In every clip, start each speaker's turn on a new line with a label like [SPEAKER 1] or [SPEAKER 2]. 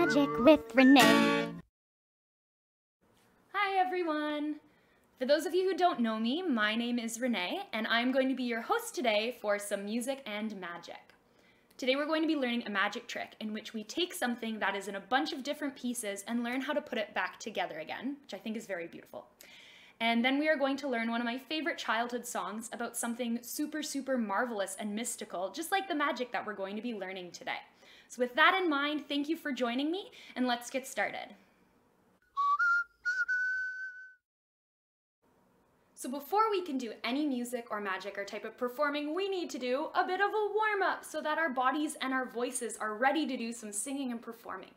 [SPEAKER 1] Magic with Renae.
[SPEAKER 2] Hi everyone! For those of you who don't know me, my name is Renae, and I'm going to be your host today for some music and magic. Today we're going to be learning a magic trick in which we take something that is in a bunch of different pieces and learn how to put it back together again, which I think is very beautiful. And then we are going to learn one of my favorite childhood songs about something super marvelous and mystical, just like the magic that we're going to be learning today. So with that in mind, thank you for joining me, and let's get started. So before we can do any music or magic or type of performing, we need to do a bit of a warm-up so that our bodies and our voices are ready to do some singing and performing.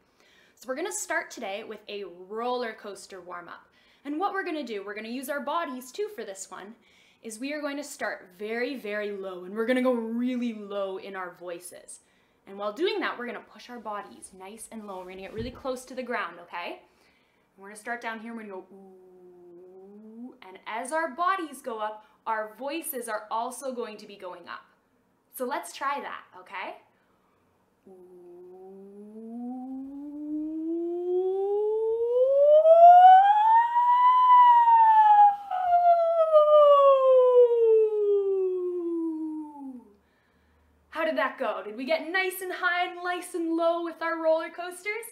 [SPEAKER 2] So we're gonna start today with a roller coaster warm-up. And what we're gonna do, we're gonna use our bodies too for this one, is we are going to start very low, and we're gonna go really low in our voices. And while doing that, we're gonna push our bodies nice and low. We're gonna get really close to the ground, okay? And we're gonna start down here, we're gonna go ooh. And as our bodies go up, our voices are also going to be going up. So let's try that, okay? Ooh. How did that go? Did we get nice and high and nice and low with our roller coasters?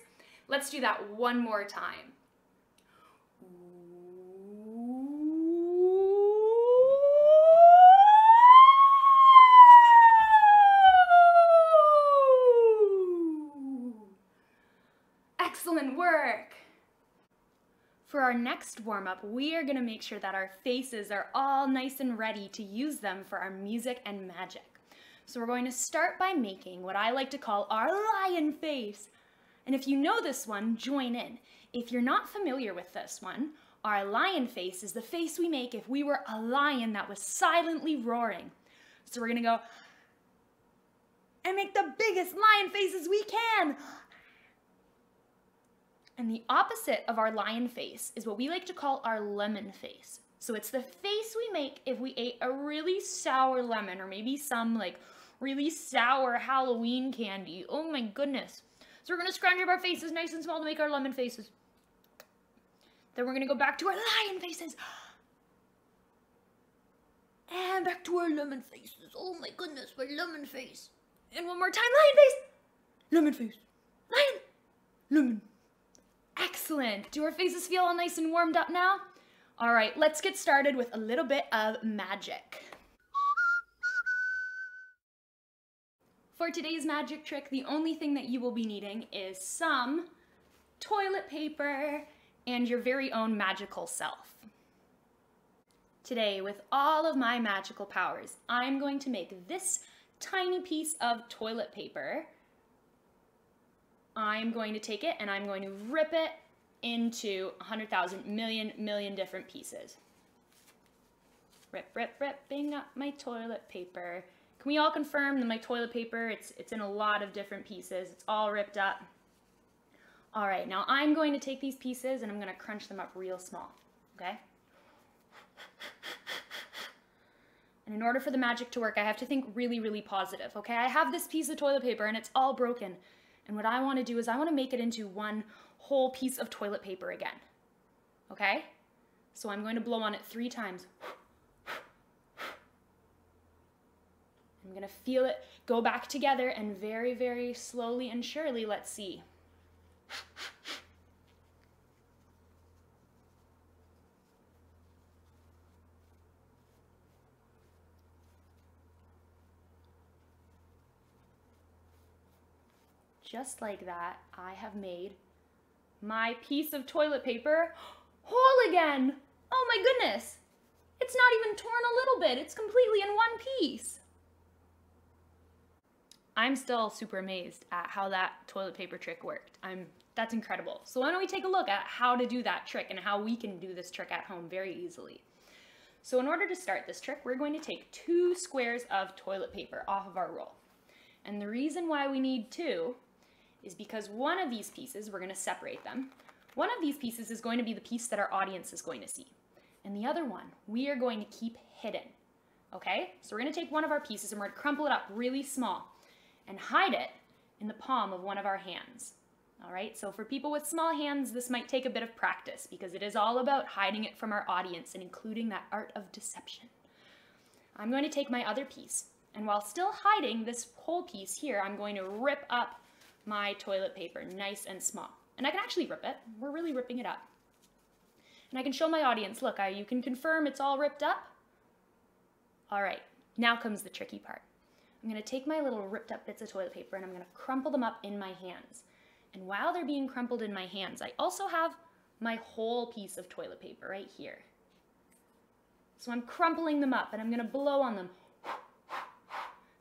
[SPEAKER 2] Let's do that one more time. Excellent work! For our next warm-up, we are going to make sure that our faces are all nice and ready to use them for our music and magic. So we're going to start by making what I like to call our lion face. And if you know this one, join in. If you're not familiar with this one, our lion face is the face we make if we were a lion that was silently roaring. So we're going to go and make the biggest lion faces we can. And the opposite of our lion face is what we like to call our lemon face. So it's the face we make if we ate a really sour lemon, or maybe some like really sour Halloween candy. Oh my goodness. So we're gonna scrunch up our faces nice and small to make our lemon faces. Then we're gonna go back to our lion faces. And back to our lemon faces. Oh my goodness, my lemon face. And one more time, lion face. Lemon face. Lion. Lemon. Excellent. Do our faces feel all nice and warmed up now? All right, let's get started with a little bit of magic. For today's magic trick, the only thing that you will be needing is some toilet paper and your very own magical self. Today, with all of my magical powers, I'm going to make this tiny piece of toilet paper. I'm going to take it and I'm going to rip it into 100,000 million different pieces. Ripping up my toilet paper. Can we all confirm that my toilet paper, it's in a lot of different pieces. It's all ripped up. All right, now I'm going to take these pieces and I'm going to crunch them up real small, okay? And in order for the magic to work, I have to think really positive, okay? I have this piece of toilet paper and it's all broken. And what I want to do is I want to make it into one whole piece of toilet paper again, okay? So I'm going to blow on it 3 times. I'm going to feel it go back together, and very slowly and surely, let's see. Just like that, I have made my piece of toilet paper whole again. Oh my goodness. It's not even torn a little bit. It's completely in one piece. I'm still super amazed at how that toilet paper trick worked. That's incredible. So why don't we take a look at how to do that trick and how we can do this trick at home very easily. So in order to start this trick, we're going to take 2 squares of toilet paper off of our roll. And the reason why we need 2 is because one of these pieces, we're going to separate them. One of these pieces is going to be the piece that our audience is going to see. And the other one, we are going to keep hidden. Okay? So we're going to take one of our pieces and we're going to crumple it up really small and hide it in the palm of one of our hands. All right, so for people with small hands, this might take a bit of practice because it is all about hiding it from our audience and including that art of deception. I'm going to take my other piece, and while still hiding this whole piece here, I'm going to rip up my toilet paper nice and small. And I can actually rip it. We're really ripping it up. And I can show my audience, look, you can confirm it's all ripped up. All right, now comes the tricky part. I'm gonna take my little ripped up bits of toilet paper and I'm gonna crumple them up in my hands. And while they're being crumpled in my hands, I also have my whole piece of toilet paper right here. So I'm crumpling them up and I'm gonna blow on them.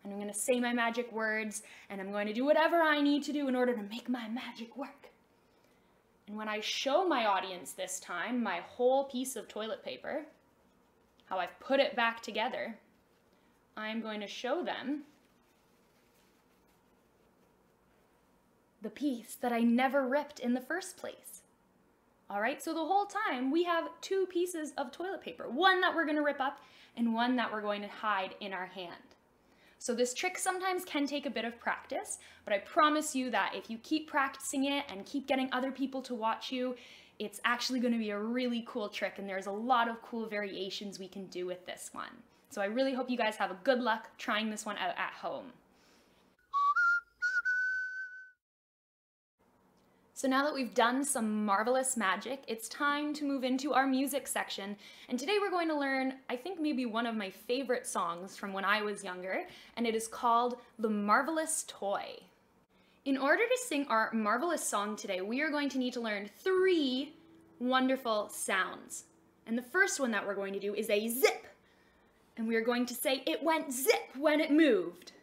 [SPEAKER 2] And I'm gonna say my magic words and I'm going to do whatever I need to do in order to make my magic work. And when I show my audience this time my whole piece of toilet paper, how I've put it back together, I'm going to show them the piece that I never ripped in the first place. All right, so the whole time we have two pieces of toilet paper, one that we're going to rip up and one that we're going to hide in our hand. So this trick sometimes can take a bit of practice, but I promise you that if you keep practicing it and keep getting other people to watch you, it's actually going to be a really cool trick, and there's a lot of cool variations we can do with this one. So I really hope you guys have a good luck trying this one out at home. So now that we've done some marvelous magic, it's time to move into our music section. And today we're going to learn, I think maybe one of my favorite songs from when I was younger, and it is called The Marvelous Toy. In order to sing our marvelous song today, we are going to need to learn 3 wonderful sounds. And the first one that we're going to do is a zip. And we are going to say it went zip when it moved.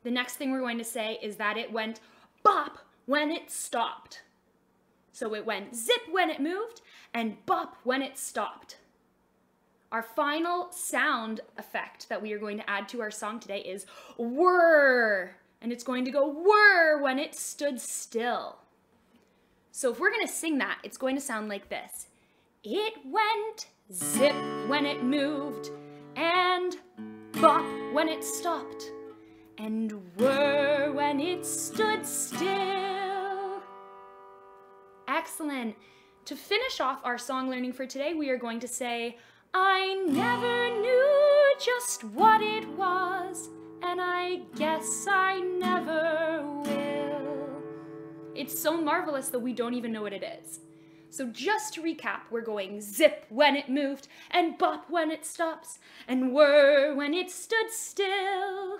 [SPEAKER 2] The next thing we're going to say is that it went bop when it stopped. So it went zip when it moved and bop when it stopped. Our final sound effect that we are going to add to our song today is whir, and it's going to go whir when it stood still. So if we're going to sing that, it's going to sound like this. It went zip when it moved and bop when it stopped and whir when it stood still. Excellent. To finish off our song learning for today, we are going to say, I never knew just what it was, and I guess I never will. It's so marvelous that we don't even know what it is. So just to recap, we're going zip when it moved, and bop when it stops, and whir when it stood still.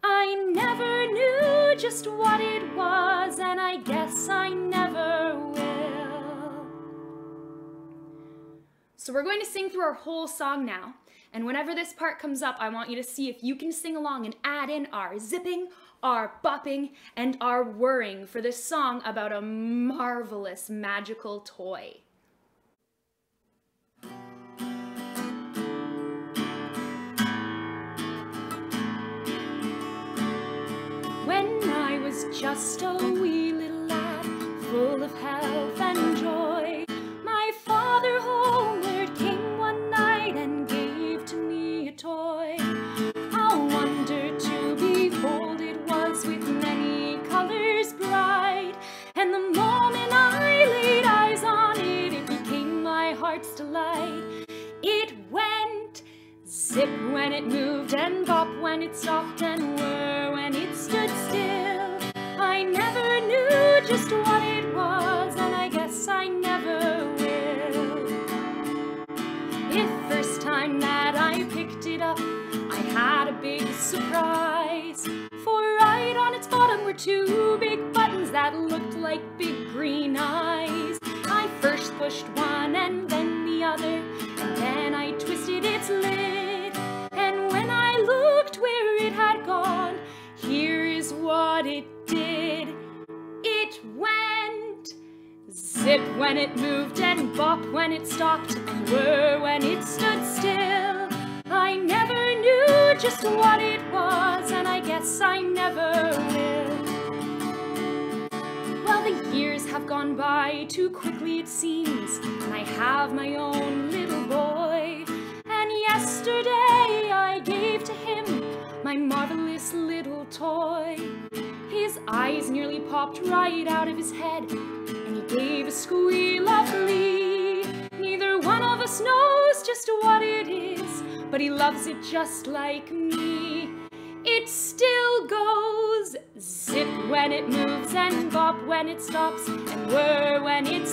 [SPEAKER 2] I never knew just what it was, and I guess I never will. So we're going to sing through our whole song now, and whenever this part comes up, I want you to see if you can sing along and add in our zipping, our bopping, and our whirring for this song about a marvelous magical toy. When I was just a wee little lad, full of health and joy, my father homeward came one night and gave to me a toy. A wonder to behold it was, with many colors bright, and the moment I laid eyes on it, it became my heart's delight. It went zip when it moved, and bop when it stopped, and whir when it stood still. I never knew just what it was, and I guess I never will. The first time that I picked it up, I had a big surprise, for right on its bottom were 2 big buttons that looked like big green eyes. I first pushed one and then the other, and then I twisted its lid, and when I looked where it had gone, here is what it did. It went zip when it moved, and bop when it stopped, and whir when it stood still. I never knew just what it was, and I guess I never will. Well, the years have gone by too quickly it seems, and I have my own little boy. And yesterday I gave to him my marvelous little little toy. His eyes nearly popped right out of his head, and he gave a squeal of glee. Neither one of us knows just what it is, but he loves it just like me. It still goes zip when it moves, and bop when it stops, and whir when it's